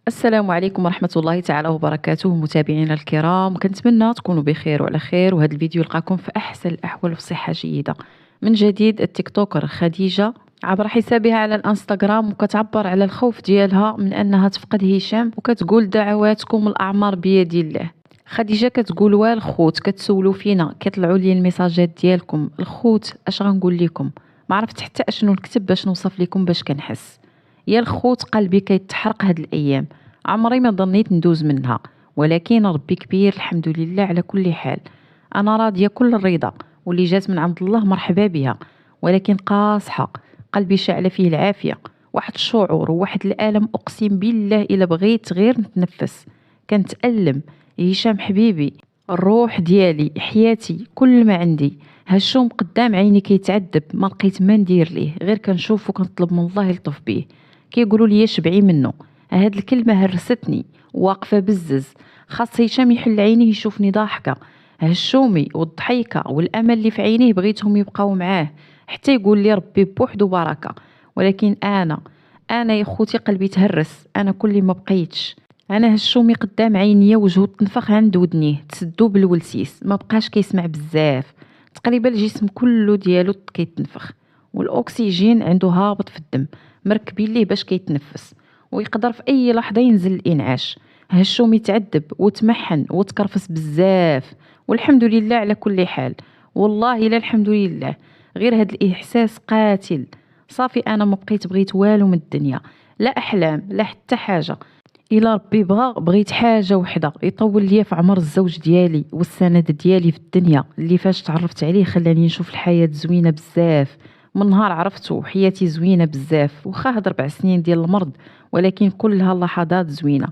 السلام عليكم ورحمة الله تعالى وبركاته متابعينا الكرام، كنتمنى تكونوا بخير وعلى خير، وهذا الفيديو يلقاكم في أحسن الأحوال وفي صحة جيدة. من جديد التيك توكر خديجة عبر حسابها على الانستغرام وكتعبر على الخوف ديالها من أنها تفقد هشام، وكتقول دعواتكم الأعمار بيد الله. خديجة كتقول والخوت كتسولوا فينا كيطلعوا لي الميساجات ديالكم الخوت، اش غنقول لكم؟ ما عرفت حتى اشنو نكتب باش نوصف لكم باش كنحس. يا الخوت قلبي كيتحرق هاد الايام، عمري ما ظنيت ندوز منها، ولكن ربي كبير الحمد لله على كل حال. انا راضيه كل الرضا، واللي جات من عند الله مرحبا بها، ولكن قاصحه، قلبي شاعله فيه العافيه، واحد الشعور وواحد الالم اقسم بالله الا بغيت غير نتنفس. كنتألم. هشام حبيبي، الروح ديالي، حياتي، كل ما عندي، هالشوم قدام عيني كيتعذب، ما لقيت ما ندير ليه غير كنشوف وكنطلب من الله يلطف بيه. كيقولوا لي شبعي منه، هاد الكلمة هرستني، واقفة بزز. خاص هشام يحل عينيه يشوفني ضاحكة. هالشومي والضحيكة والأمل اللي في عينيه بغيتهم يبقاو معاه حتى يقول لي ربي بوحدو بركة. ولكن أنا يا خوتي قلبي تهرس، أنا كل ما بقيتش. انا هالشومي قدام عينيا وجهو تنفخ عند ودنيه تسدو بالولسيس، ما بقاش كيسمع بزاف، تقريبا الجسم كله ديالو كيتنفخ، والاكسجين عنده هابط في الدم، مركبين ليه باش كيتنفس، ويقدر في اي لحظه ينزل الانعاش. هالشومي تعذب وتمحن وتكرفس بزاف، والحمد لله على كل حال. والله لا الحمد لله. غير هاد الاحساس قاتل. صافي انا ما بغيت والو من الدنيا، لا احلام لا حتى حاجه. الا ربي بغيت حاجه وحده يطول ليا في عمر الزوج ديالي والسند ديالي في الدنيا، اللي فاش تعرفت عليه خلاني نشوف الحياه زوينه بزاف. من نهار عرفته حياتي زوينه بزاف، واخا هاد 4 سنين ديال المرض ولكن كلها لحظات زوينه.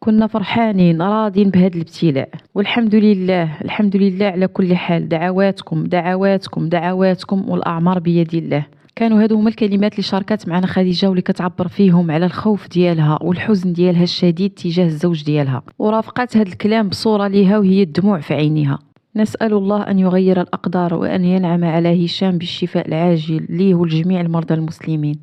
كنا فرحانين راضين بهذا الابتلاء، والحمد لله الحمد لله على كل حال. دعواتكم دعواتكم دعواتكم والأعمار بيد الله. كانوا هادو هما الكلمات اللي شاركت معنا خديجة، واللي كتعبر فيهم على الخوف ديالها والحزن ديالها الشديد تجاه الزوج ديالها، ورافقات هاد الكلام بصورة ليها وهي الدموع في عينيها. نسأل الله أن يغير الأقدار وأن ينعم على هشام بالشفاء العاجل ليه ولجميع المرضى المسلمين.